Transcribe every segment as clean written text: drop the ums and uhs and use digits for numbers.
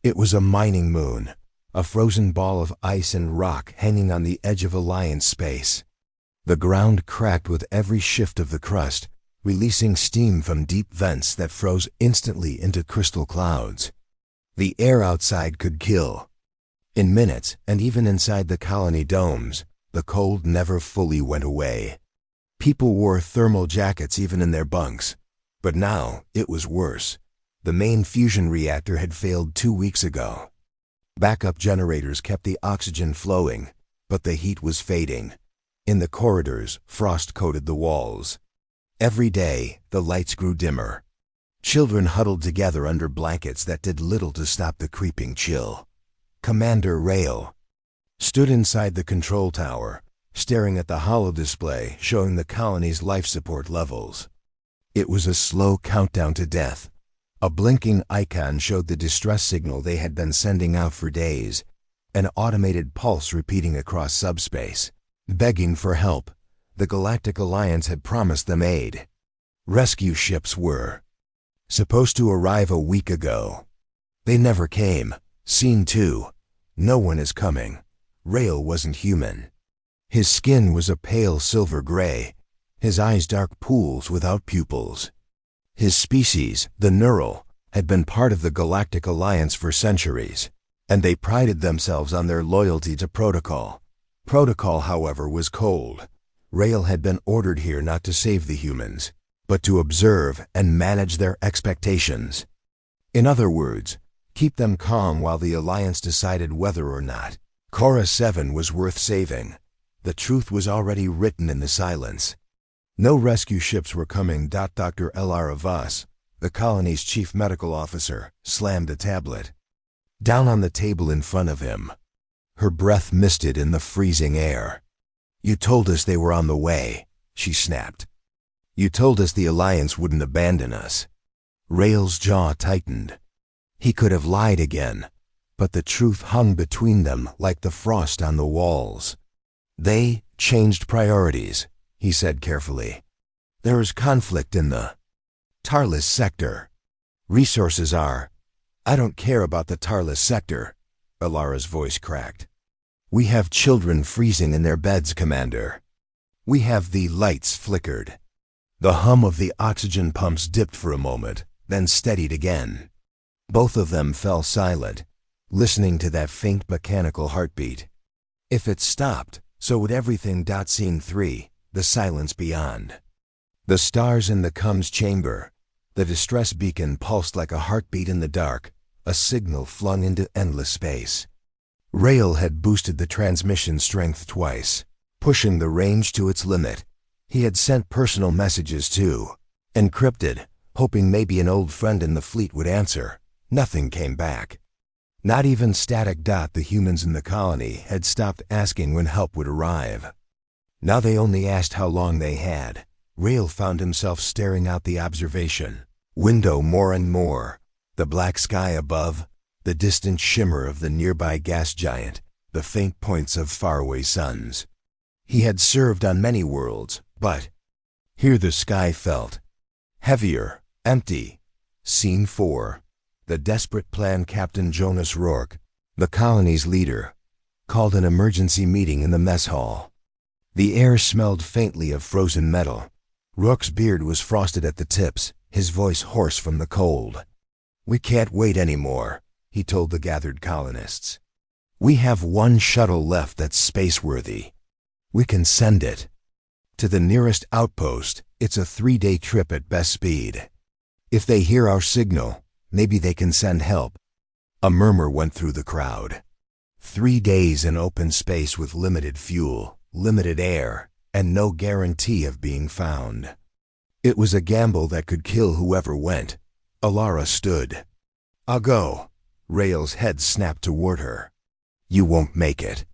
It was a mining moon, a frozen ball of ice and rock hanging on the edge of Alliance space. The ground cracked with every shift of the crust, releasing steam from deep vents that froze instantly into crystal clouds. The air outside could kill. In minutes, and even inside the colony domes, the cold never fully went away. People wore thermal jackets even in their bunks. But now, it was worse. The main fusion reactor had failed 2 weeks ago. Backup generators kept the oxygen flowing, but the heat was fading. In the corridors, frost coated the walls. Every day, the lights grew dimmer. Children huddled together under blankets that did little to stop the creeping chill. Commander Rail stood inside the control tower, staring at the holodisplay showing the colony's life support levels. It was a slow countdown to death. A blinking icon showed the distress signal they had been sending out for days, an automated pulse repeating across subspace. Begging for help, the Galactic Alliance had promised them aid. Rescue ships were supposed to arrive a week ago. They never came. Scene 2. No one is coming. Rail wasn't human. His skin was a pale silver gray, his eyes dark pools without pupils. His species, the Neural, had been part of the Galactic Alliance for centuries, and they prided themselves on their loyalty to protocol. Protocol, however, was cold. Rail had been ordered here not to save the humans, but to observe and manage their expectations. In other words, keep them calm while the Alliance decided whether or not Cora 7 was worth saving. The truth was already written in the silence. No rescue ships were coming. Dr. Lara Voss, the colony's chief medical officer, slammed a tablet down on the table in front of him. Her breath misted in the freezing air. "You told us they were on the way," she snapped. "You told us the Alliance wouldn't abandon us." Rail's jaw tightened. He could have lied again, but the truth hung between them like the frost on the walls. "They changed priorities," he said carefully. "There is conflict in the Tarlis sector. Resources are—" "I don't care about the Tarlis sector," Alara's voice cracked. "We have children freezing in their beds, Commander. We have..." The lights flickered. The hum of the oxygen pumps dipped for a moment, then steadied again. Both of them fell silent, listening to that faint mechanical heartbeat. If it stopped, so would everything. Scene 3, the silence beyond. The stars in the comms chamber. The distress beacon pulsed like a heartbeat in the dark, a signal flung into endless space. Rail had boosted the transmission strength twice, pushing the range to its limit. He had sent personal messages too, encrypted, hoping maybe an old friend in the fleet would answer. Nothing came back. Not even static. The humans in the colony had stopped asking when help would arrive. Now they only asked how long they had. Rail found himself staring out the observation window more and more. The black sky above, the distant shimmer of the nearby gas giant, the faint points of faraway suns. He had served on many worlds, but here the sky felt heavier, empty. Scene 4. The desperate plan. Captain Jonas Rourke, the colony's leader, called an emergency meeting in the mess hall. The air smelled faintly of frozen metal. Rourke's beard was frosted at the tips, his voice hoarse from the cold. "We can't wait anymore," he told the gathered colonists. "We have one shuttle left that's space-worthy. We can send it to the nearest outpost. It's a 3-day trip at best speed. If they hear our signal, maybe they can send help." A murmur went through the crowd. 3 days in open space with limited fuel, limited air, and no guarantee of being found. It was a gamble that could kill whoever went. Alara stood. "I'll go." Rail's head snapped toward her. "You won't make it.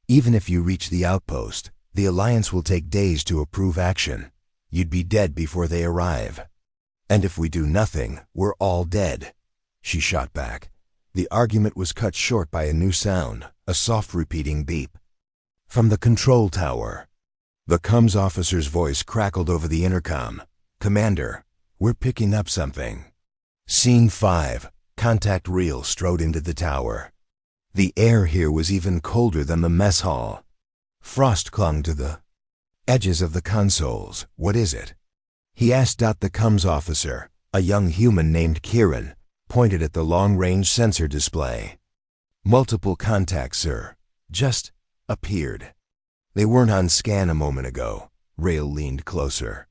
Even if you reach the outpost, the Alliance will take days to approve action. You'd be dead before they arrive. And if we do nothing, we're all dead." She shot back. The argument was cut short by a new sound, a soft repeating beep. From the control tower, the comms officer's voice crackled over the intercom. "Commander, we're picking up something." Scene 5. Contact Reel strode into the tower. The air here was even colder than the mess hall. Frost clung to the edges of the consoles. "What is it?" he asked. The comms officer, a young human named Kieran, pointed at the long-range sensor display. "Multiple contacts, sir. Just appeared. They weren't on scan a moment ago." Rail leaned closer.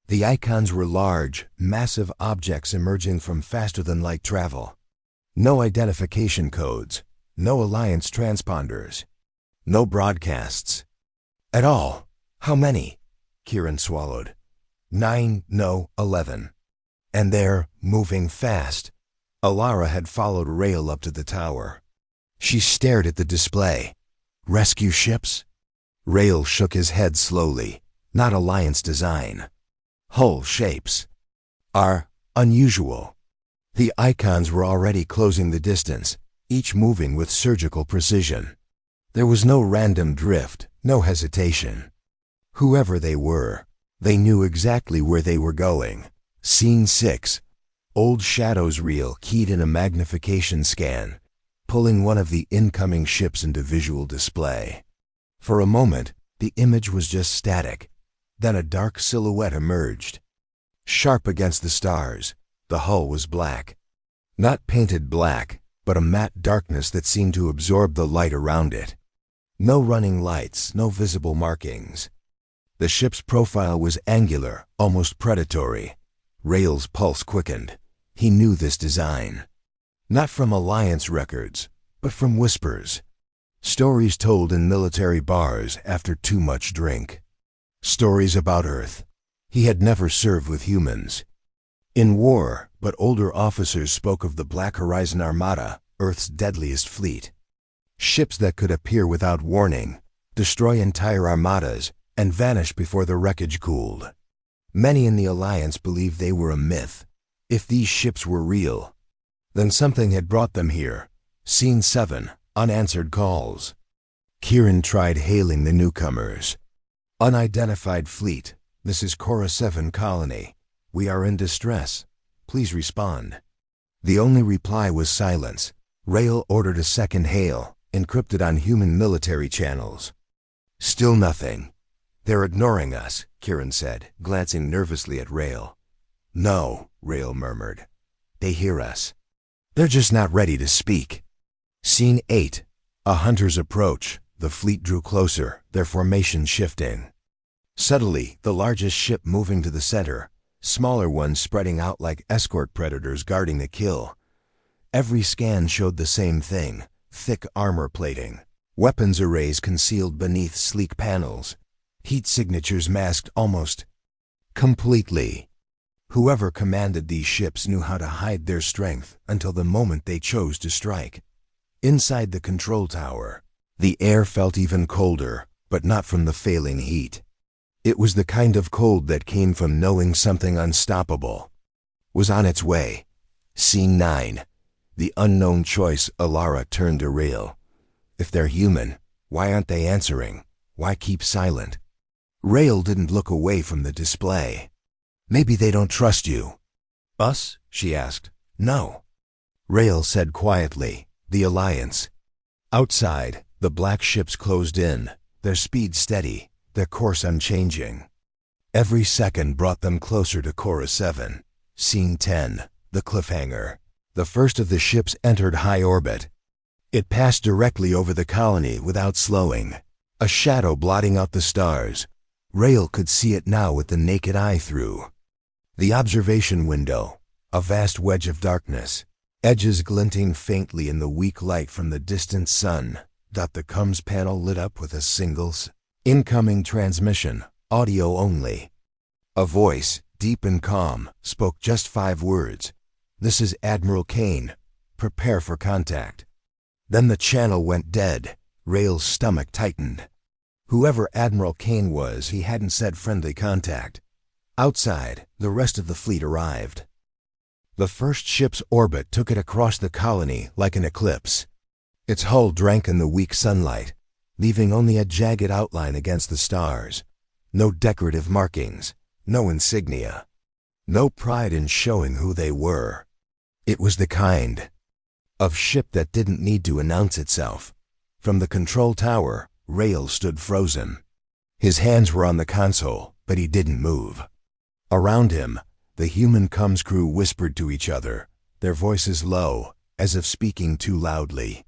The icons were large, massive objects emerging from faster-than-light travel. No identification codes, no Alliance transponders, no broadcasts. "At all. How many?" Kieran swallowed. 9, no, 11. And they're moving fast." Alara had followed Rail up to the tower. She stared at the display. "Rescue ships?" Rail shook his head slowly. "Not Alliance design. Hull shapes are unusual." The icons were already closing the distance, each moving with surgical precision. There was no random drift, no hesitation. Whoever they were, they knew exactly where they were going. Scene 6. Old Shadow's Reel keyed in a magnification scan, pulling one of the incoming ships into visual display. For a moment, the image was just static. Then a dark silhouette emerged. Sharp against the stars, the hull was black. Not painted black, but a matte darkness that seemed to absorb the light around it. No running lights, no visible markings. The ship's profile was angular, almost predatory. Rail's pulse quickened. He knew this design. Not from Alliance records, but from whispers. Stories told in military bars after too much drink. Stories about Earth. He had never served with humans in war, but older officers spoke of the Black Horizon Armada, Earth's deadliest fleet. Ships that could appear without warning, destroy entire armadas, and vanish before the wreckage cooled. Many in the Alliance believed they were a myth. If these ships were real, then something had brought them here. Scene 7. Unanswered calls. Kieran tried hailing the newcomers. "Unidentified fleet. This is Cora 7 colony. We are in distress. Please respond." The only reply was silence. Rail ordered a second hail, encrypted on human military channels. Still nothing. "They're ignoring us," Kieran said, glancing nervously at Rail. "No," Rail murmured. "They hear us. They're just not ready to speak." Scene 8. A hunter's approach. The fleet drew closer, their formation shifting. Suddenly, the largest ship moving to the center, smaller ones spreading out like escort predators guarding the kill. Every scan showed the same thing: thick armor plating, weapons arrays concealed beneath sleek panels, heat signatures masked almost completely. Whoever commanded these ships knew how to hide their strength until the moment they chose to strike. Inside the control tower, the air felt even colder, but not from the failing heat. It was the kind of cold that came from knowing something unstoppable was on its way. Scene 9. The unknown choice. Alara turned to Rail. "If they're human, why aren't they answering? Why keep silent?" Rail didn't look away from the display. "Maybe they don't trust you." "Us?" she asked. "No." Rail said quietly, "The Alliance." Outside, the black ships closed in, their speed steady, their course unchanging. Every second brought them closer to Cora 7. Scene 10. The cliffhanger. The first of the ships entered high orbit. It passed directly over the colony without slowing, a shadow blotting out the stars. Rail could see it now with the naked eye through the observation window, a vast wedge of darkness, edges glinting faintly in the weak light from the distant sun. The comms panel lit up with a single incoming transmission, audio only. A voice, deep and calm, spoke just 5 words. "This is Admiral Kane. Prepare for contact." Then the channel went dead. Rail's stomach tightened. Whoever Admiral Kane was, he hadn't said friendly contact. Outside, the rest of the fleet arrived. The first ship's orbit took it across the colony like an eclipse. Its hull drank in the weak sunlight, leaving only a jagged outline against the stars. No decorative markings, no insignia, no pride in showing who they were. It was the kind of ship that didn't need to announce itself. From the control tower, Rael stood frozen. His hands were on the console, but he didn't move. Around him, the human comms crew whispered to each other, their voices low, as if speaking too loudly.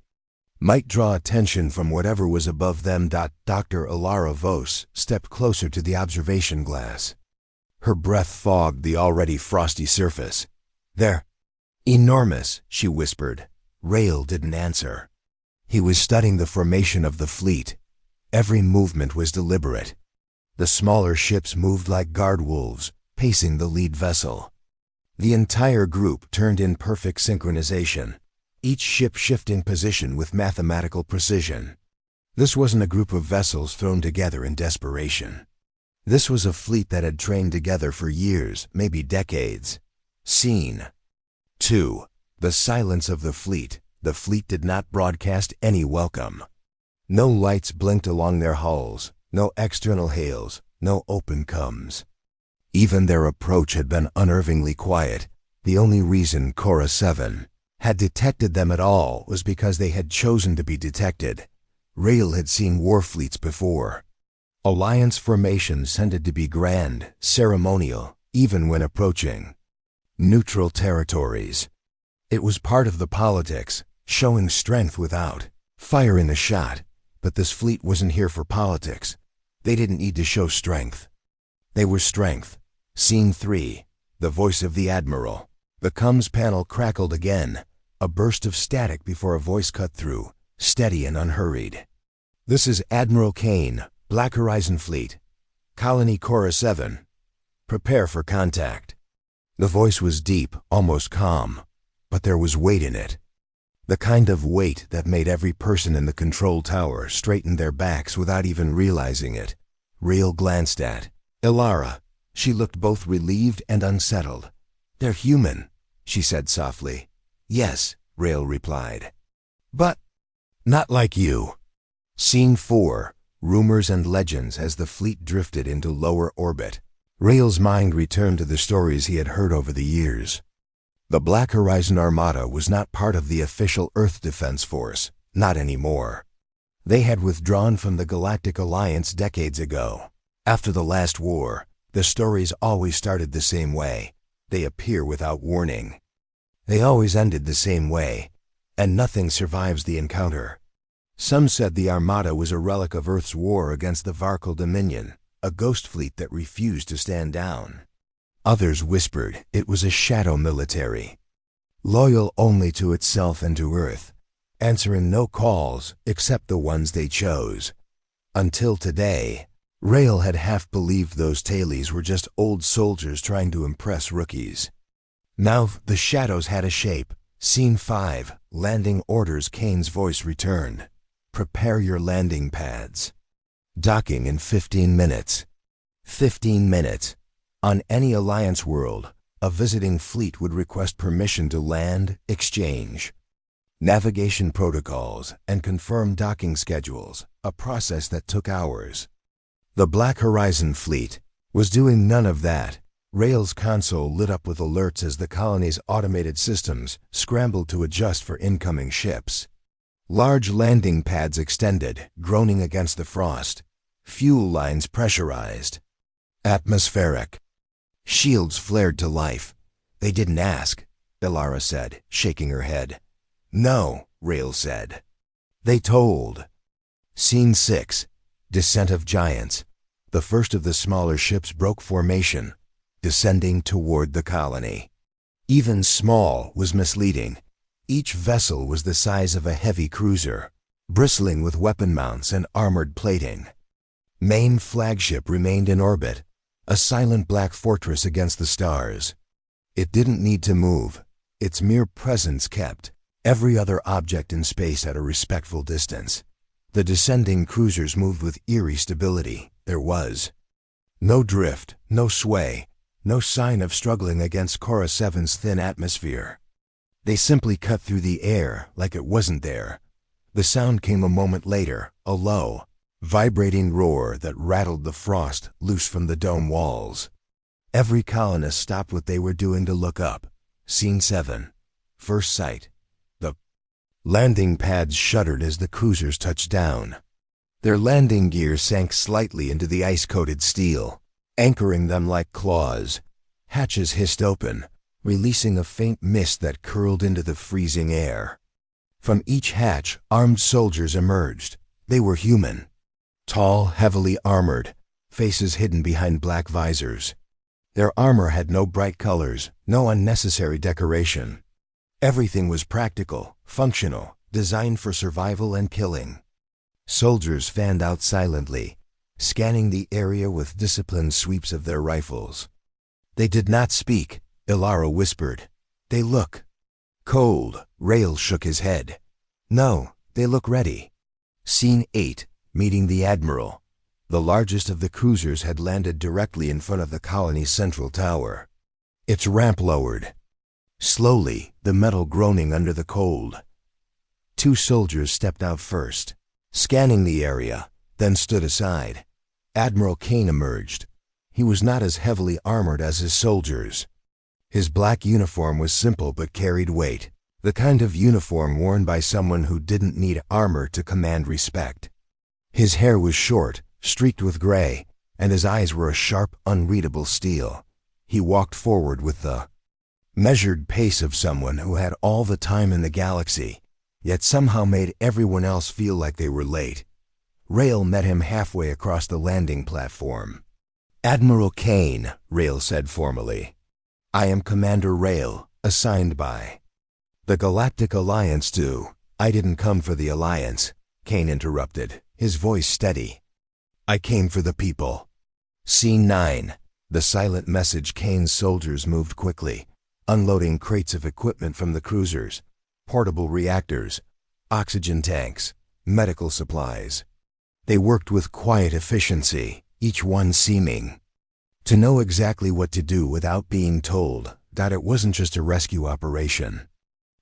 Might draw attention from whatever was above them. Dr. Ilara Vos stepped closer to the observation glass. Her breath fogged the already frosty surface. "They're enormous," she whispered. Rael didn't answer. He was studying the formation of the fleet. Every movement was deliberate. The smaller ships moved like guard wolves, pacing the lead vessel. The entire group turned in perfect synchronization, each ship shifting position with mathematical precision. This wasn't a group of vessels thrown together in desperation. This was a fleet that had trained together for years, maybe decades. Scene 2. The silence of the fleet. The fleet did not broadcast any welcome. No lights blinked along their hulls, no external hails, no open comms. Even their approach had been unnervingly quiet. The only reason Cora 7 had detected them at all was because they had chosen to be detected. Rael had seen war fleets before. Alliance formations tended to be grand, ceremonial, even when approaching neutral territories. It was part of the politics, showing strength without firing a shot. But this fleet wasn't here for politics. They didn't need to show strength. They were strength. Scene 3. The voice of the Admiral. The comms panel crackled again, a burst of static before a voice cut through, steady and unhurried. "This is Admiral Kane, Black Horizon Fleet. Colony Cora 7. Prepare for contact." The voice was deep, almost calm, but there was weight in it. The kind of weight that made every person in the control tower straighten their backs without even realizing it. Rael glanced at Ilara. She looked both relieved and unsettled. "They're human," she said softly. "Yes," Rael replied. "But not like you." Scene 4. Rumors and legends as the fleet drifted into lower orbit. Rael's mind returned to the stories he had heard over the years. The Black Horizon Armada was not part of the official Earth Defense Force, not anymore. They had withdrawn from the Galactic Alliance decades ago. After the last war, the stories always started the same way. They appear without warning. They always ended the same way, and nothing survives the encounter. Some said the Armada was a relic of Earth's war against the Varkal Dominion, a ghost fleet that refused to stand down. Others whispered it was a shadow military, loyal only to itself and to Earth, answering no calls except the ones they chose. Until today, Rael had half believed those tailies were just old soldiers trying to impress rookies. Now the shadows had a shape. Scene 5. Landing orders. Kane's voice returned. "Prepare your landing pads. Docking in 15 minutes. 15 minutes. On any Alliance world, a visiting fleet would request permission to land, exchange navigation protocols, and confirm docking schedules, a process that took hours. The Black Horizon fleet was doing none of that. Rael's console lit up with alerts as the colony's automated systems scrambled to adjust for incoming ships. Large landing pads extended, groaning against the frost. Fuel lines pressurized. Atmospheric. Shields flared to life. "They didn't ask," Ilara said, shaking her head. "No," Rael said. "They told." Scene 6. Descent of Giants. The first of the smaller ships broke formation, descending toward the colony. Even small was misleading. Each vessel was the size of a heavy cruiser, bristling with weapon mounts and armored plating. Main flagship remained in orbit, a silent black fortress against the stars. It didn't need to move. Its mere presence kept every other object in space at a respectful distance. The descending cruisers moved with eerie stability. There was no drift, no sway, no sign of struggling against Cora 7's thin atmosphere. They simply cut through the air like it wasn't there. The sound came a moment later, a low, vibrating roar that rattled the frost loose from the dome walls. Every colonist stopped what they were doing to look up. Scene 7. First sight. The landing pads shuddered as the cruisers touched down. Their landing gear sank slightly into the ice-coated steel, anchoring them like claws. Hatches hissed open, releasing a faint mist that curled into the freezing air. From each hatch, armed soldiers emerged. They were human. Tall, heavily armored, faces hidden behind black visors. Their armor had no bright colors, no unnecessary decoration. Everything was practical, functional, designed for survival and killing. Soldiers fanned out silently, scanning the area with disciplined sweeps of their rifles. They did not speak, Ilara whispered. They look cold. Rail shook his head. No, they look ready. Scene 8, meeting the Admiral. The largest of the cruisers had landed directly in front of the colony's central tower. Its ramp lowered. Slowly, the metal groaning under the cold. Two soldiers stepped out first, scanning the area, then stood aside. Admiral Kane emerged. He was not as heavily armored as his soldiers. His black uniform was simple but carried weight, the kind of uniform worn by someone who didn't need armor to command respect. His hair was short, streaked with gray, and his eyes were a sharp, unreadable steel. He walked forward with the measured pace of someone who had all the time in the galaxy, yet somehow made everyone else feel like they were late. Rail met him halfway across the landing platform. Admiral Kane, Rail said formally. I am Commander Rail, assigned by the Galactic Alliance to— I didn't come for the Alliance, Kane interrupted, his voice steady. I came for the people. Scene 9. The silent message. Kane's soldiers moved quickly, unloading crates of equipment from the cruisers, portable reactors, oxygen tanks, medical supplies. They worked with quiet efficiency, each one seeming to know exactly what to do without being told that it wasn't just a rescue operation.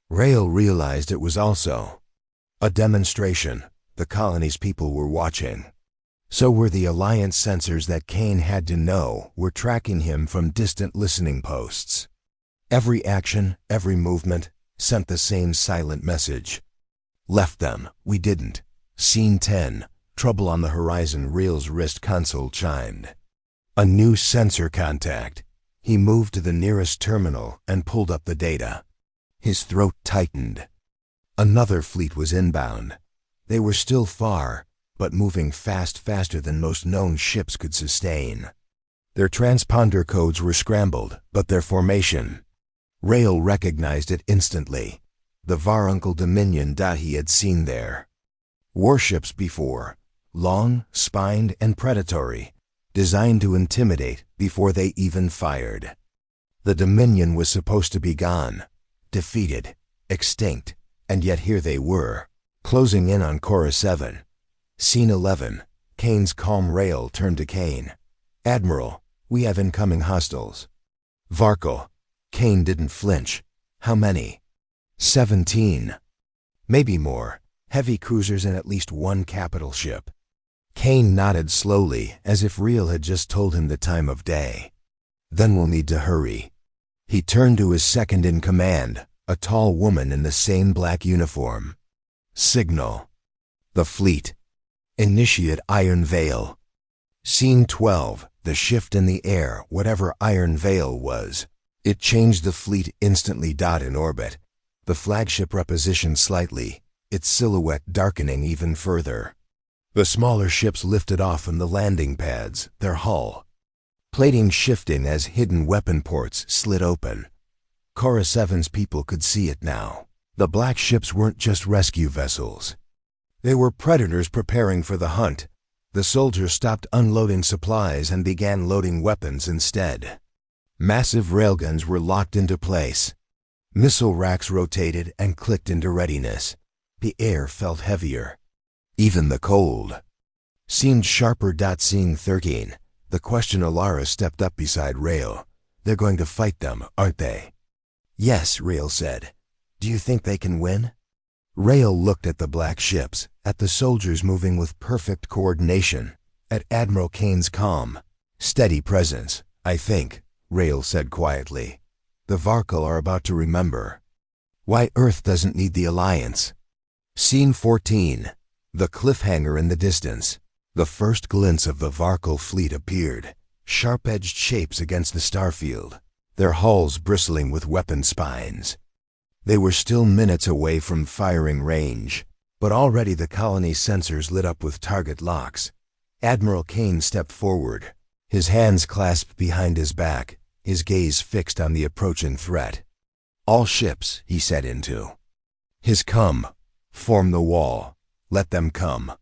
Rail realized it was also a demonstration. The colony's people were watching. So were the Alliance sensors that Kane had to know were tracking him from distant listening posts. Every action, every movement, sent the same silent message. Left them, we didn't. Scene 10. Trouble on the horizon. Rail's wrist console chimed. A new sensor contact. He moved to the nearest terminal and pulled up the data. His throat tightened. Another fleet was inbound. They were still far, but moving faster than most known ships could sustain. Their transponder codes were scrambled, but their formation— Rail recognized it instantly. The Varuncle Dominion he had seen there. Warships before, long, spined, and predatory, designed to intimidate before they even fired. The Dominion was supposed to be gone, defeated, extinct, and yet here they were, closing in on Cora 7. Scene 11. Kane's calm. Rail turned to Kane. Admiral, we have incoming hostiles. Varkle. Kane didn't flinch. How many? 17. Maybe more. Heavy cruisers and at least one capital ship. Kane nodded slowly, as if Rail had just told him the time of day. Then we'll need to hurry. He turned to his second-in-command, a tall woman in the same black uniform. Signal. The fleet. Initiate Iron Veil. Scene 12. The shift in the air, whatever Iron Veil was. It changed the fleet instantly. In orbit. The flagship repositioned slightly, its silhouette darkening even further. The smaller ships lifted off from the landing pads, their hull plating shifting as hidden weapon ports slid open. Cora 7's people could see it now. The black ships weren't just rescue vessels. They were predators preparing for the hunt. The soldiers stopped unloading supplies and began loading weapons instead. Massive railguns were locked into place. Missile racks rotated and clicked into readiness. The air felt heavier. Even the cold seemed sharper. Scene 13. The question. Ilara stepped up beside Rail. They're going to fight them, aren't they? Yes, Rail said. Do you think they can win? Rail looked at the black ships, at the soldiers moving with perfect coordination, at Admiral Kane's calm, steady presence. I think, Rail said quietly, the Varkle are about to remember. Why Earth doesn't need the Alliance. Scene 14. The cliffhanger in the distance. The first glints of the Varkal fleet appeared, sharp-edged shapes against the starfield, their hulls bristling with weapon spines. They were still minutes away from firing range, but already the colony's sensors lit up with target locks. Admiral Kane stepped forward, his hands clasped behind his back, his gaze fixed on the approaching threat. "All ships," he said into his "Come. Form the wall. Let them come."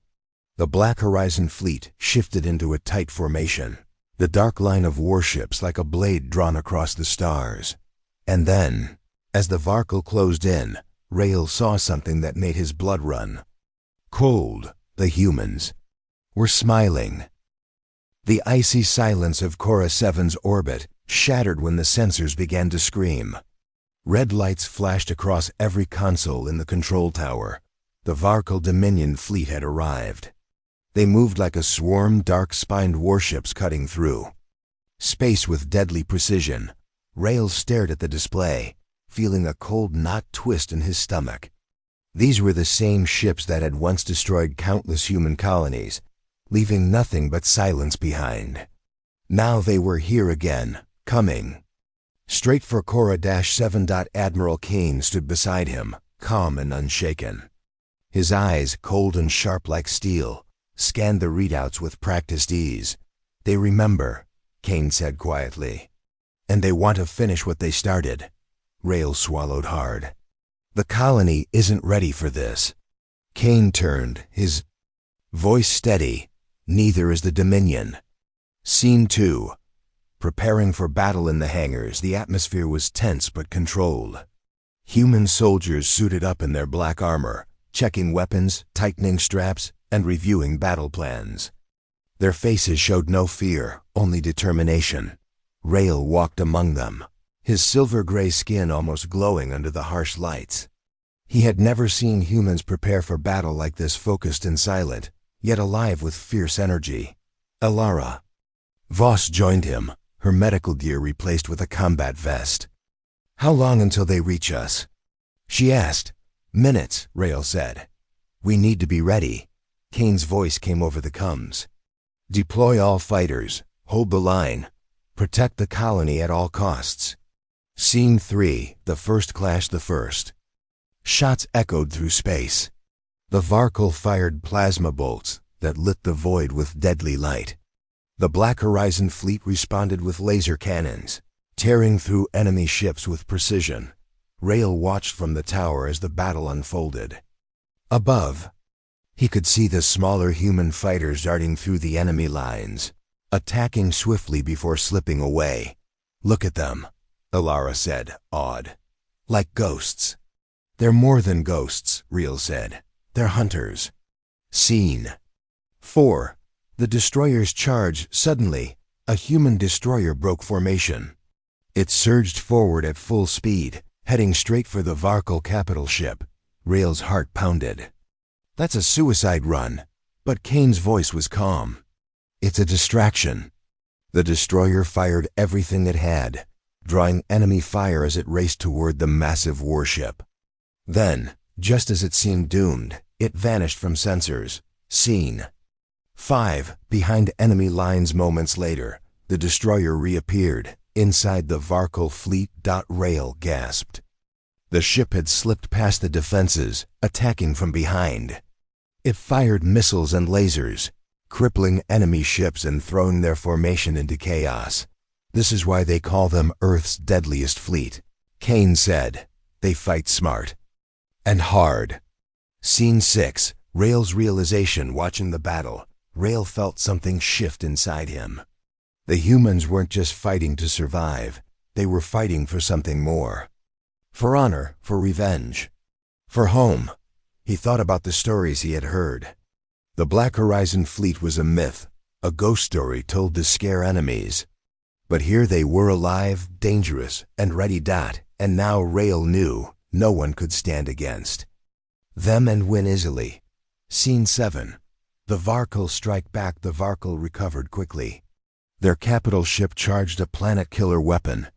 The Black Horizon fleet shifted into a tight formation, the dark line of warships like a blade drawn across the stars. And then, as the Varkal closed in, Rael saw something that made his blood run. Cold, the humans were smiling. The icy silence of Cora 7's orbit shattered when the sensors began to scream. Red lights flashed across every console in the control tower. The Varkal Dominion fleet had arrived. They moved like a swarm dark-spined warships cutting through space with deadly precision. Rael stared at the display, feeling a cold knot twist in his stomach. These were the same ships that had once destroyed countless human colonies, leaving nothing but silence behind. Now they were here again, coming straight for Cora-7. Admiral Kane stood beside him, calm and unshaken. His eyes, cold and sharp like steel, scanned the readouts with practiced ease. "They remember," Kane said quietly. "And they want to finish what they started." Rael swallowed hard. "The colony isn't ready for this." Kane turned, his voice steady. "Neither is the Dominion." Scene 2. Preparing for battle in the hangars, the atmosphere was tense but controlled. Human soldiers suited up in their black armor, checking weapons, tightening straps, and reviewing battle plans. Their faces showed no fear, only determination. Rael walked among them, his silver-gray skin almost glowing under the harsh lights. He had never seen humans prepare for battle like this, focused and silent, yet alive with fierce energy. Alara Voss joined him, her medical gear replaced with a combat vest. "How long until they reach us?" she asked. "Minutes," Rael said. "We need to be ready." Kane's voice came over the comms. "Deploy all fighters. Hold the line. Protect the colony at all costs." Scene 3. The first clash. The first shots echoed through space. The Varkal fired plasma bolts that lit the void with deadly light. The Black Horizon fleet responded with laser cannons, tearing through enemy ships with precision. Rael watched from the tower as the battle unfolded. Above, he could see the smaller human fighters darting through the enemy lines, attacking swiftly before slipping away. "Look at them," Alara said, awed. "Like ghosts." "They're more than ghosts," Rael said. "They're hunters." Scene 4. The destroyers charged. Suddenly, a human destroyer broke formation. It surged forward at full speed, heading straight for the Varkal capital ship. Rael's heart pounded. "That's a suicide run," but Kane's voice was calm. "It's a distraction." The destroyer fired everything it had, drawing enemy fire as it raced toward the massive warship. Then, just as it seemed doomed, it vanished from sensors. Scene 5. Behind enemy lines. Moments later, the destroyer reappeared, inside the Varkal fleet. Rael gasped. The ship had slipped past the defenses, attacking from behind. It fired missiles and lasers, crippling enemy ships and throwing their formation into chaos. "This is why they call them Earth's deadliest fleet," Kane said. "They fight smart. And hard." Scene 6. Rael's realization. Watching the battle, Rael felt something shift inside him. The humans weren't just fighting to survive. They were fighting for something more. For honor, for revenge, for home. He thought about the stories he had heard. The Black Horizon fleet was a myth, a ghost story told to scare enemies. But here they were, alive, dangerous, and ready. And now Rael knew no one could stand against them and win easily. Scene 7. The Varkal strike back. The Varkal recovered quickly. Their capital ship charged a planet-killer weapon,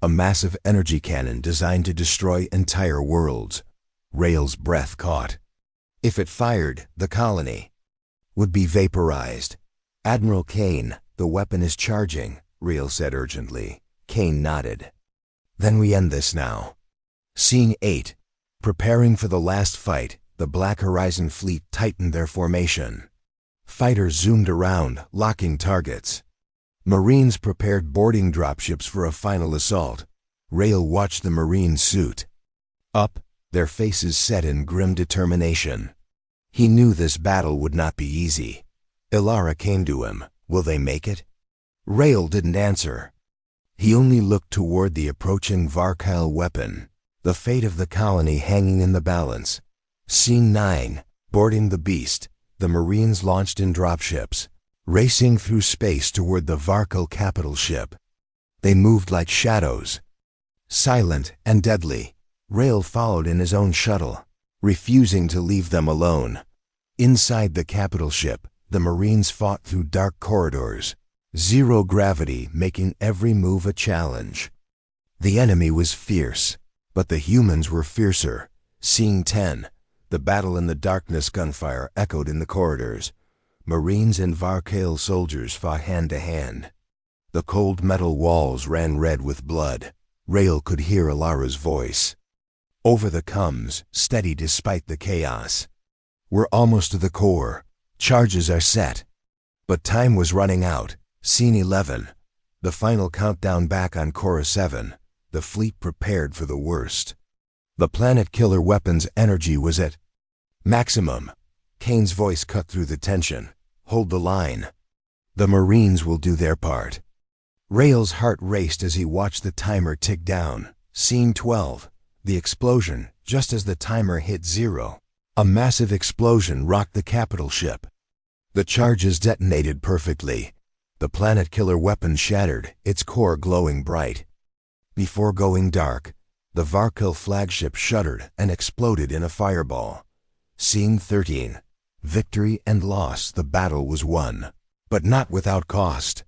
a massive energy cannon designed to destroy entire worlds. Rael's breath caught. If it fired, the colony would be vaporized. "Admiral Kane, the weapon is charging," Rael said urgently. Kane nodded. "Then we end this now." Scene 8. Preparing for the last fight, the Black Horizon fleet tightened their formation. Fighters zoomed around, locking targets. Marines prepared boarding dropships for a final assault. Rael watched the Marines suit up, their faces set in grim determination. He knew this battle would not be easy. Ilara came to him. Will they make it? Rael didn't answer. He only looked toward the approaching Varkyle weapon, the fate of the colony hanging in the balance. Scene 9. Boarding the beast, the Marines launched in dropships, racing through space toward the Varkyle capital ship. They moved like shadows, silent and deadly. Rael followed in his own shuttle, refusing to leave them alone. Inside the capital ship, the Marines fought through dark corridors, zero gravity making every move a challenge. The enemy was fierce, but the humans were fiercer. Scene 10. The battle in the darkness. Gunfire echoed in the corridors. Marines and Varkyle soldiers fought hand to hand. The cold metal walls ran red with blood. Rael could hear Ilara's voice over the comms, steady despite the chaos. "We're almost to the core. Charges are set." But time was running out. Scene 11. The final countdown. Back on Cora 7, the fleet prepared for the worst. The planet killer weapon's energy was at maximum. Kane's voice cut through the tension. "Hold the line. The Marines will do their part." Rael's heart raced as he watched the timer tick down. Scene 12. The explosion. Just as the timer hit 0, a massive explosion rocked the capital ship. The charges detonated perfectly. The planet killer weapon shattered, its core glowing bright. Before going dark, the Varkyle flagship shuddered and exploded in a fireball. Scene 13. Victory and loss. The battle was won, but not without cost.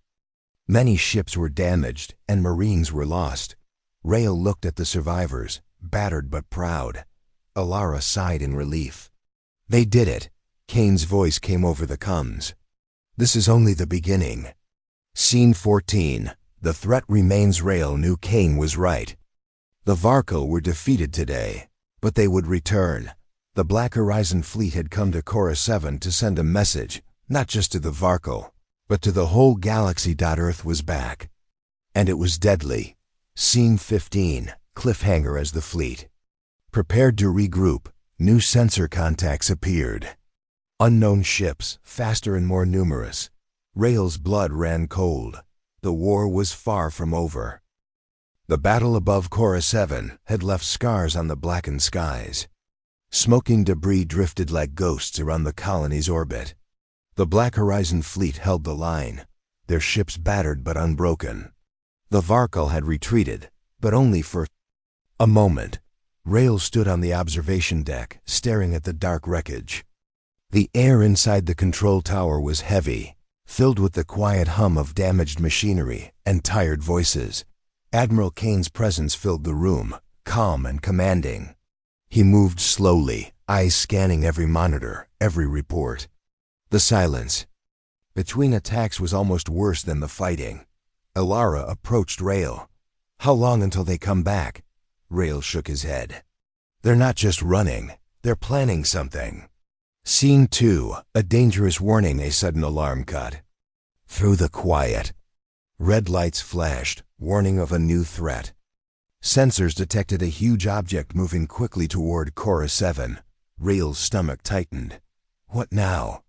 Many ships were damaged and Marines were lost. Rael looked at the survivors, battered but proud. Ilara sighed in relief. "They did it." Kane's voice came over the comms. "This is only the beginning." Scene 14. The threat remains. Rael knew Kane was right. The Varkyle were defeated today, but they would return. The Black Horizon fleet had come to Cora 7 to send a message, not just to the Varkyle, but to the whole galaxy. Earth was back. And it was deadly. Scene 15. Cliffhanger. As the fleet prepared to regroup, new sensor contacts appeared. Unknown ships, faster and more numerous. Rael's blood ran cold. The war was far from over. The battle above Cora 7 had left scars on the blackened skies. Smoking debris drifted like ghosts around the colony's orbit. The Black Horizon fleet held the line, their ships battered but unbroken. The Varkyle had retreated, but only for a moment. Rael stood on the observation deck, staring at the dark wreckage. The air inside the control tower was heavy, filled with the quiet hum of damaged machinery and tired voices. Admiral Kane's presence filled the room, calm and commanding. He moved slowly, eyes scanning every monitor, every report. The silence between attacks was almost worse than the fighting. Ilara approached Rael. "How long until they come back?" Rael shook his head. "They're not just running, they're planning something." Scene 2. A dangerous warning. A sudden alarm cut through the quiet. Red lights flashed, warning of a new threat. Sensors detected a huge object moving quickly toward Cora 7. Rael's stomach tightened. What now?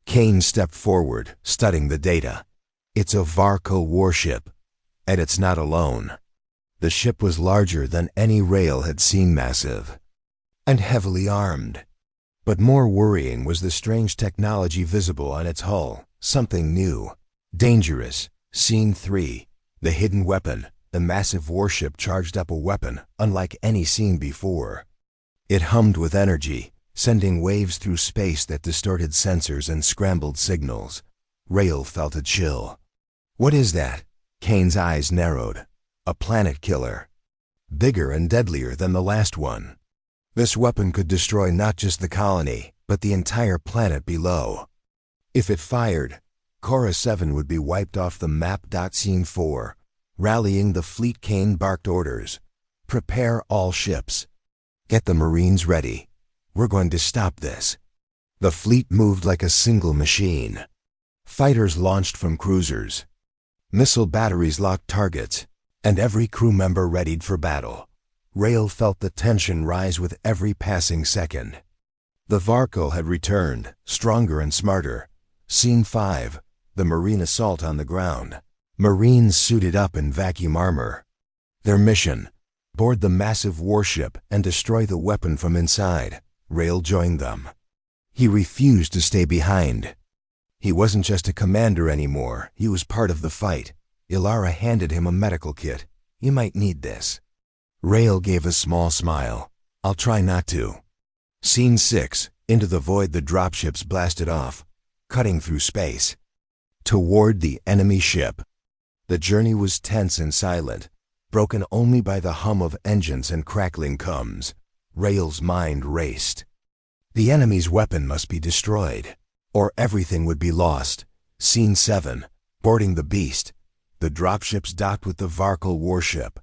Kane stepped forward, studying the data. "It's a Varkyle warship, and it's not alone." The ship was larger than any Rael had seen, massive and heavily armed. But more worrying was the strange technology visible on its hull, something new, dangerous. Scene 3. The hidden weapon. The massive warship charged up a weapon unlike any seen before. It hummed with energy, sending waves through space that distorted sensors and scrambled signals. Rael felt a chill. "What is that?" Kane's eyes narrowed. a planet killer. Bigger and deadlier than the last one. This weapon could destroy not just the colony, but the entire planet below. If it fired, Cora 7 would be wiped off the map. Scene 4. Rallying the fleet. Kane barked orders. Prepare all ships. Get the Marines ready. We're going to stop this. The fleet moved like a single machine. Fighters launched from cruisers. Missile batteries locked targets, and every crew member readied for battle. Rail felt the tension rise with every passing second. The Varkal had returned, stronger and smarter. Scene 5. The Marine assault on the ground. Marines suited up in vacuum armor. Their mission: board the massive warship and destroy the weapon from inside. Rail joined them. He refused to stay behind. He wasn't just a commander anymore, he was part of the fight. Ilara handed him a medical kit. You might need this. Rail gave a small smile. I'll try not to. Scene 6. Into the void the dropships blasted off, cutting through space. Toward the enemy ship. The journey was tense and silent, broken only by the hum of engines and crackling cums. Rail's mind raced. The enemy's weapon must be destroyed, or everything would be lost. Scene 7. Boarding the beast. The dropships docked with the Varkal warship.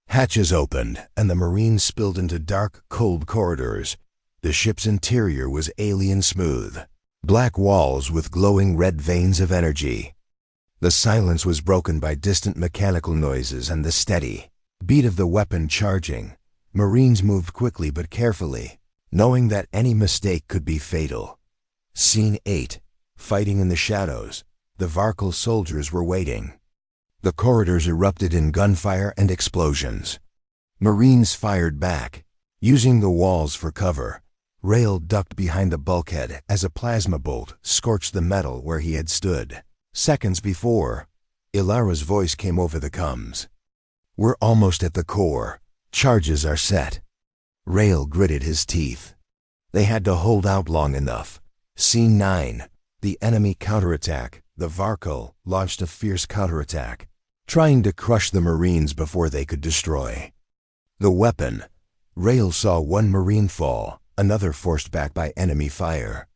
Hatches opened, and the Marines spilled into dark, cold corridors. The ship's interior was alien smooth. Black walls with glowing red veins of energy. The silence was broken by distant mechanical noises and the steady beat of the weapon charging. Marines moved quickly but carefully, knowing that any mistake could be fatal. Scene 8. Fighting in the shadows. The Varkal soldiers were waiting. The corridors erupted in gunfire and explosions. Marines fired back, using the walls for cover. Rail ducked behind the bulkhead as a plasma bolt scorched the metal where he had stood. Seconds before, Ilara's voice came over the comms. We're almost at the core. Charges are set. Rail gritted his teeth. They had to hold out long enough. Scene 9. The enemy counterattack. The Varkal launched a fierce counterattack, trying to crush the Marines before they could destroy. The weapon. Rail saw one Marine fall, another forced back by enemy fire.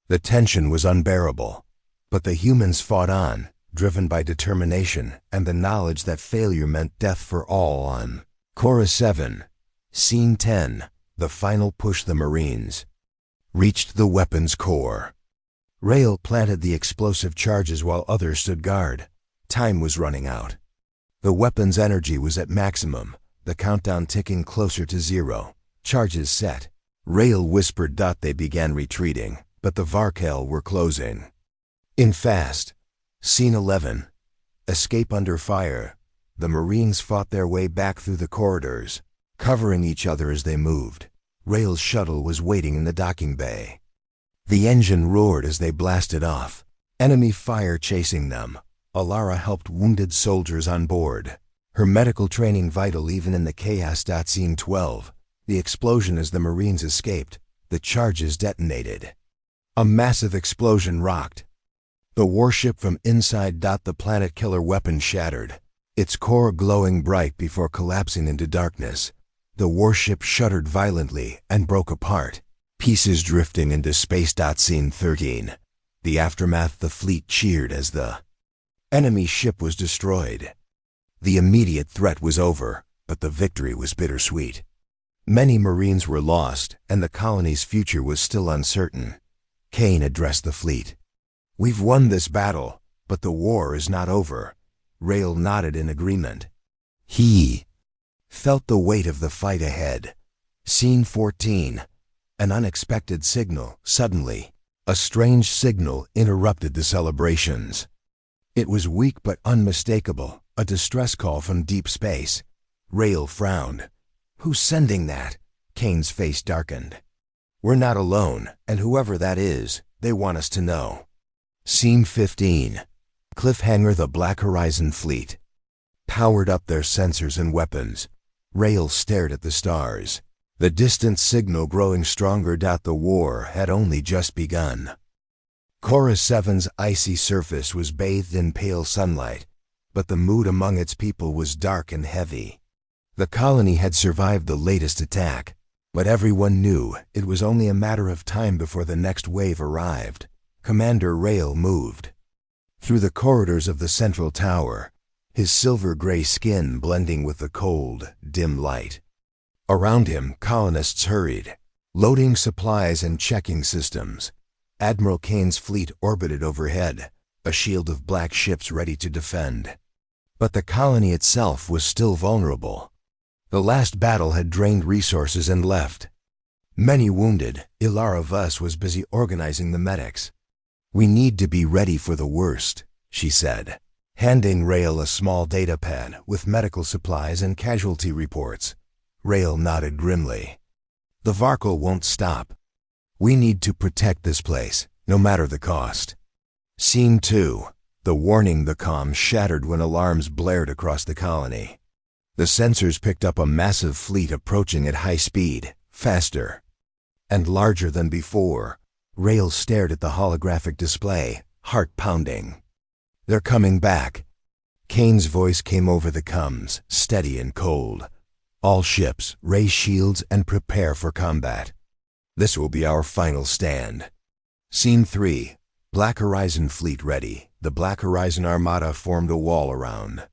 The tension was unbearable, but the humans fought on, driven by determination and the knowledge that failure meant death for all on Cora 7. Scene 10. The final push. The Marines reached the weapon's core. Rail planted the explosive charges while others stood guard. Time was running out. The weapon's energy was at maximum, the countdown ticking closer to zero. Charges set. Rail whispered. They began retreating, but the Varkal were closing in fast. Scene 11. Escape under fire. The Marines fought their way back through the corridors, covering each other as they moved. Rail's shuttle was waiting in the docking bay. The engine roared as they blasted off, enemy fire chasing them. Ilara helped wounded soldiers on board, her medical training vital even in the chaos. Scene 12. The explosion. As the Marines escaped, the charges detonated. A massive explosion rocked the warship from inside. The planet killer weapon shattered, its core glowing bright before collapsing into darkness. The warship shuddered violently and broke apart, pieces drifting into space. Scene 13. The aftermath. The fleet cheered as the enemy ship was destroyed. The immediate threat was over, but the victory was bittersweet. Many Marines were lost, and the colony's future was still uncertain. Kane addressed the fleet. We've won this battle, but the war is not over. Rail nodded in agreement. He felt the weight of the fight ahead. Scene 14. An unexpected signal. Suddenly, a strange signal interrupted the celebrations. It was weak but unmistakable, a distress call from deep space. Rail frowned. Who's sending that? Kane's face darkened. We're not alone, and whoever that is, they want us to know. Scene 15. Cliffhanger. The Black Horizon fleet powered up their sensors and weapons. Rail stared at the stars, the distant signal growing stronger. The war had only just begun. Cora 7's icy surface was bathed in pale sunlight, but the mood among its people was dark and heavy. The colony had survived the latest attack, but everyone knew it was only a matter of time before the next wave arrived. Commander Rael moved through the corridors of the central tower, his silver-gray skin blending with the cold, dim light. Around him, colonists hurried, loading supplies and checking systems. Admiral Kane's fleet orbited overhead, a shield of black ships ready to defend. But the colony itself was still vulnerable. The last battle had drained resources and left many wounded. Ilara Vus was busy organizing the medics. "We need to be ready for the worst," she said, handing Rael a small data pad with medical supplies and casualty reports. Rael nodded grimly. "The Varkal won't stop. We need to protect this place, no matter the cost." Scene 2. The warning. The comm shattered when alarms blared across the colony. The sensors picked up a massive fleet approaching at high speed, faster and larger than before. Rael stared at the holographic display, heart pounding. "They're coming back." Kane's voice came over the comms, steady and cold. "All ships, raise shields and prepare for combat. This will be our final stand." Scene 3. Black Horizon fleet ready. The Black Horizon Armada formed a wall around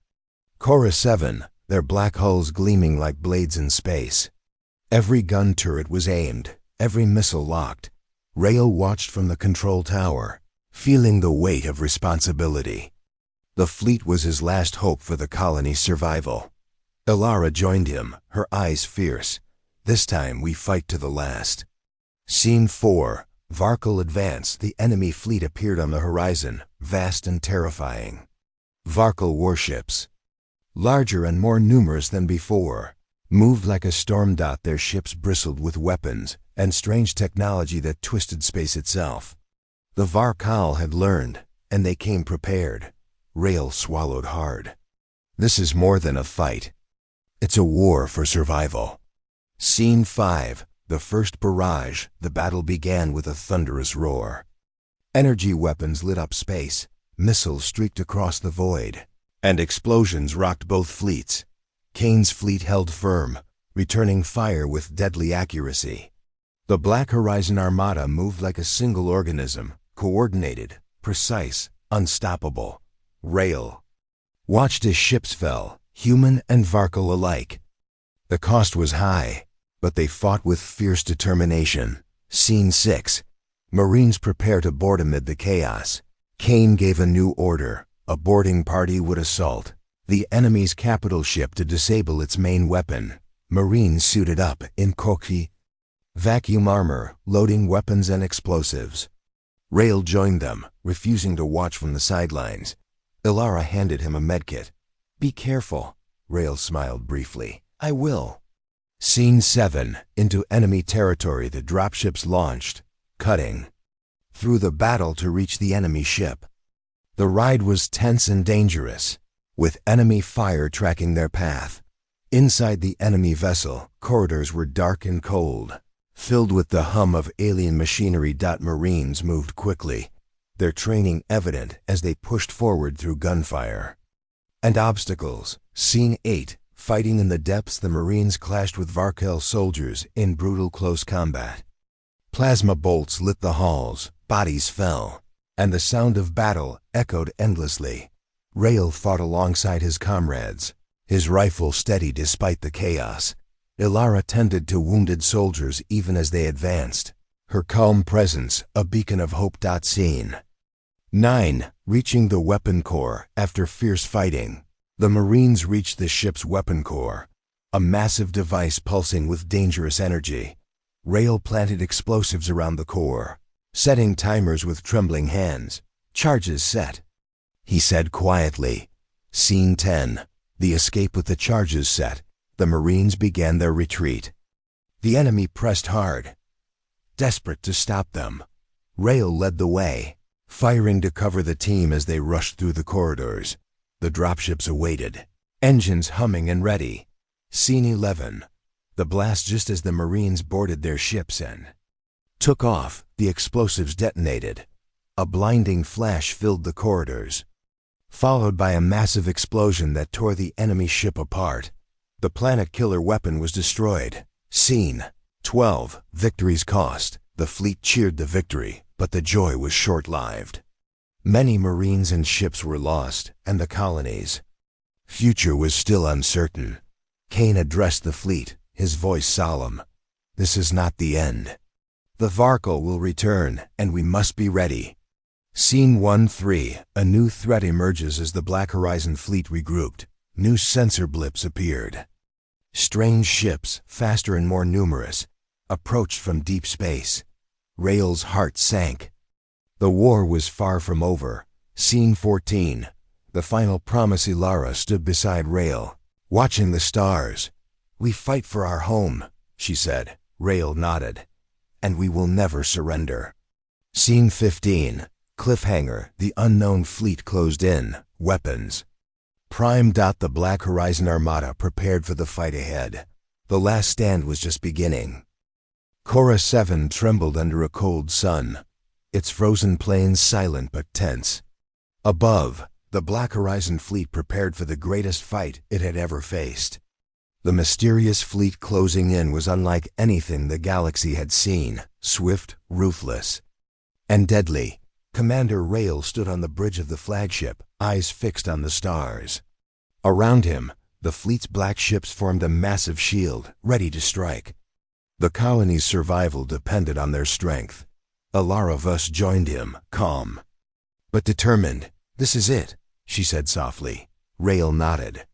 Cora 7, their black hulls gleaming like blades in space. Every gun turret was aimed, every missile locked. Rael watched from the control tower, feeling the weight of responsibility. The fleet was his last hope for the colony's survival. Ilara joined him, her eyes fierce. "This time we fight to the last." Scene 4. Varkal advance. The enemy fleet appeared on the horizon, vast and terrifying. Varkal warships, larger and more numerous than before, moved like a storm dot. Their ships bristled with weapons and strange technology that twisted space itself. The Varkal had learned, and they came prepared. Rael swallowed hard. This is more than a fight. It's a war for survival. Scene 5. The first barrage. The battle began with a thunderous roar. Energy weapons lit up space, missiles streaked across the void, and explosions rocked both fleets. Kane's fleet held firm, returning fire with deadly accuracy. The Black Horizon Armada moved like a single organism, coordinated, precise, unstoppable. Rael watched as ships fell, human and Varkal alike. The cost was high, but they fought with fierce determination. Scene 6. Marines prepare to board amid the chaos. Kane gave a new order. A boarding party would assault the enemy's capital ship to disable its main weapon. Marines suited up in Koki vacuum armor, loading weapons and explosives. Rael joined them, refusing to watch from the sidelines. Ilara handed him a medkit. "Be careful." Rael smiled briefly. "I will." Scene 7. Into enemy territory. The dropships launched, cutting through the battle to reach the enemy ship. The ride was tense and dangerous, with enemy fire tracking their path. Inside the enemy vessel, corridors were dark and cold, filled with the hum of alien machinery. Marines moved quickly, their training evident as they pushed forward through gunfire and obstacles. Scene 8. Fighting in the depths. The Marines clashed with Varkal soldiers in brutal close combat. Plasma bolts lit the halls, bodies fell, and the sound of battle echoed endlessly. Rael fought alongside his comrades, his rifle steady despite the chaos. Ilara tended to wounded soldiers even as they advanced, her calm presence a beacon of hope. Scene 9. Reaching the weapon core. After fierce fighting, the Marines reached the ship's weapon core, a massive device pulsing with dangerous energy. Rael planted explosives around the core, setting timers with trembling hands. "Charges set," he said quietly. Scene 10. The escape. With the charges set, the Marines began their retreat. The enemy pressed hard, desperate to stop them. Rael led the way, firing to cover the team as they rushed through the corridors. The dropships awaited, engines humming and ready. Scene 11. The blast. Just as the Marines boarded their ships and took off, the explosives detonated. A blinding flash filled the corridors. followed by a massive explosion that tore the enemy ship apart. The planet killer weapon was destroyed. Scene 12. Victory's cost. The fleet cheered the victory, but the joy was short-lived. Many Marines and ships were lost, and the colony's future was still uncertain. Kane addressed the fleet, his voice solemn. "This is not the end. The Varkal will return, and we must be ready." Scene 1-3. A new threat emerges as the Black Horizon fleet regrouped. New sensor blips appeared. Strange ships, faster and more numerous, approached from deep space. Rael's heart sank. The war was far from over. Scene 14. The final promise. Ilara stood beside Rael, watching the stars. "We fight for our home," she said. Rael nodded. "And we will never surrender." Scene 15. Cliffhanger. The unknown fleet closed in. Weapons primed. The Black Horizon Armada prepared for the fight ahead. The last stand was just beginning. Cora 7 trembled under a cold sun, its frozen plains silent but tense. Above, the Black Horizon fleet prepared for the greatest fight it had ever faced. The mysterious fleet closing in was unlike anything the galaxy had seen, swift, ruthless, and deadly. Commander Rael stood on the bridge of the flagship, eyes fixed on the stars. Around him, the fleet's black ships formed a massive shield, ready to strike. The colony's survival depended on their strength. Ilara Vus joined him, calm, but determined. "This is it," she said softly. Rael nodded.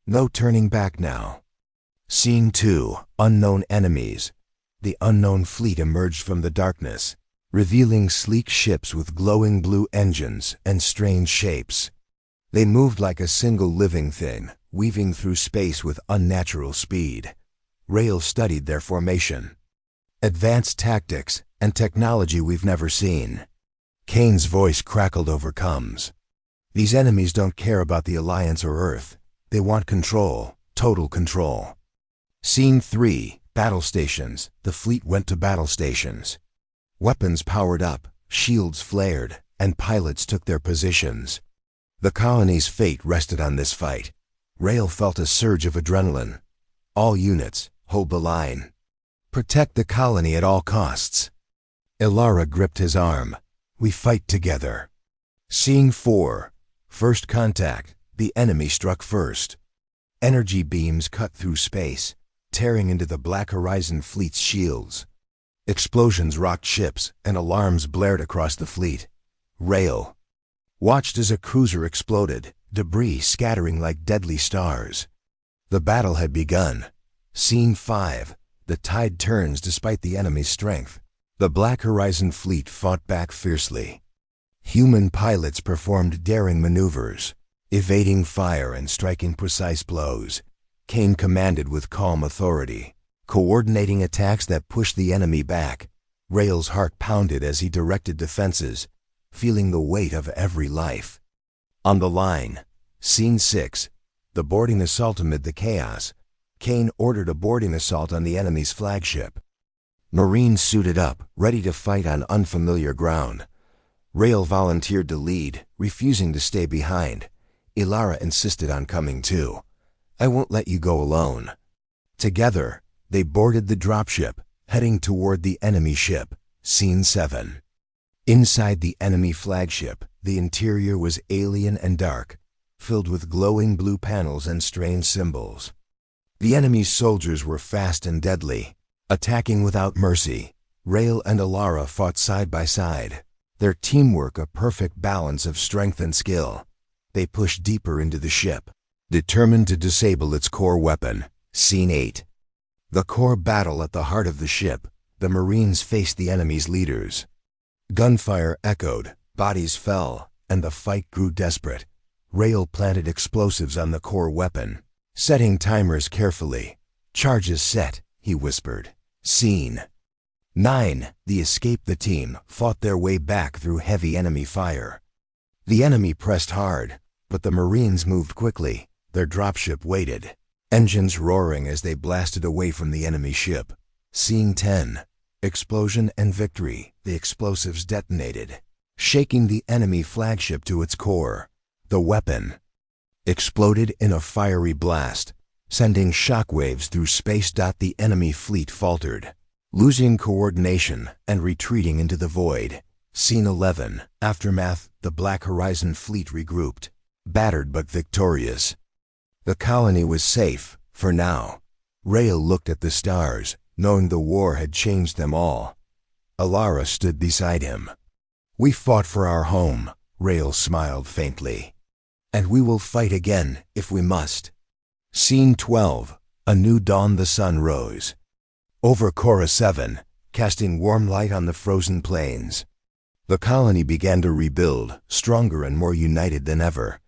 "No turning back now." Scene 2. Unknown enemies. The unknown fleet emerged from the darkness, revealing sleek ships with glowing blue engines and strange shapes. They moved like a single living thing, weaving through space with unnatural speed. Rael studied their formation. "Advanced tactics and technology we've never seen." Kane's voice crackled over comms. "These enemies don't care about the Alliance or Earth. They want control, total control." Scene 3. Battle stations. The fleet went to battle stations. Weapons powered up, shields flared, and pilots took their positions. The colony's fate rested on this fight. Rael felt a surge of adrenaline. "All units, hold the line. Protect the colony at all costs." Ilara gripped his arm. "We fight together." Scene 4. First contact. The enemy struck first. Energy beams cut through space, tearing into the Black Horizon fleet's shields. Explosions rocked ships, and alarms blared across the fleet. Rael watched as a cruiser exploded, debris scattering like deadly stars. The battle had begun. Scene 5. The tide turns despite the enemy's strength. The Black Horizon fleet fought back fiercely. Human pilots performed daring maneuvers, evading fire and striking precise blows. Kane commanded with calm authority, coordinating attacks that pushed the enemy back. Rael's heart pounded as he directed defenses, feeling the weight of every life on the line. Scene 6. The boarding assault. Amid the chaos, Kane ordered a boarding assault on the enemy's flagship. Marines suited up, ready to fight on unfamiliar ground. Rael volunteered to lead, refusing to stay behind. Ilara insisted on coming too. "I won't let you go alone." Together, they boarded the dropship, heading toward the enemy ship. Scene 7. Inside the enemy flagship, the interior was alien and dark, filled with glowing blue panels and strange symbols. The enemy's soldiers were fast and deadly, attacking without mercy. Rael and Ilara fought side by side, their teamwork a perfect balance of strength and skill. They pushed deeper into the ship, determined to disable its core weapon. Scene 8. The core battle. At the heart of the ship, the Marines faced the enemy's leaders. Gunfire echoed, bodies fell, and the fight grew desperate. Rael planted explosives on the core weapon, setting timers carefully. "Charges set," he whispered. Scene 9. The escape. The team fought their way back through heavy enemy fire. The enemy pressed hard, but the Marines moved quickly. Their dropship waited, engines roaring as they blasted away from the enemy ship. Scene 10. Explosion and victory. The explosives detonated, shaking the enemy flagship to its core. The weapon exploded in a fiery blast, sending shockwaves through space. The enemy fleet faltered, losing coordination and retreating into the void. Scene 11. Aftermath. The Black Horizon fleet regrouped, battered but victorious. The colony was safe, for now. Rael looked at the stars, knowing the war had changed them all. Alara stood beside him. "We fought for our home," Rael smiled faintly. "And we will fight again, if we must." Scene 12. A new dawn. The sun rose over Cora 7, casting warm light on the frozen plains. The colony began to rebuild, stronger and more united than ever.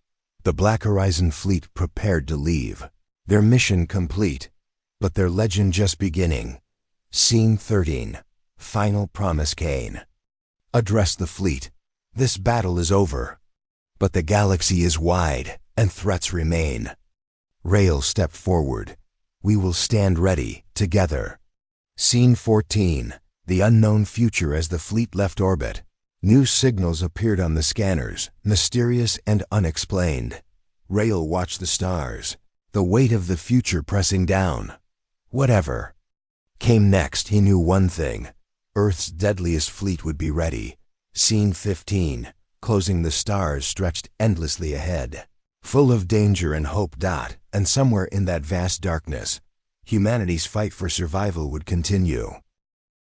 The Black Horizon fleet prepared to leave, their mission complete, but their legend just beginning. Scene 13. Final promise. Kane addressed the fleet. "This battle is over, but the galaxy is wide, and threats remain." Rael stepped forward. "We will stand ready, together." Scene 14. The unknown future. As the fleet left orbit, new signals appeared on the scanners, mysterious and unexplained. Rael watched the stars, the weight of the future pressing down. Whatever came next, he knew one thing: Earth's deadliest fleet would be ready. Scene 15. Closing. The stars stretched endlessly ahead, full of danger and hope. And somewhere in that vast darkness, humanity's fight for survival would continue.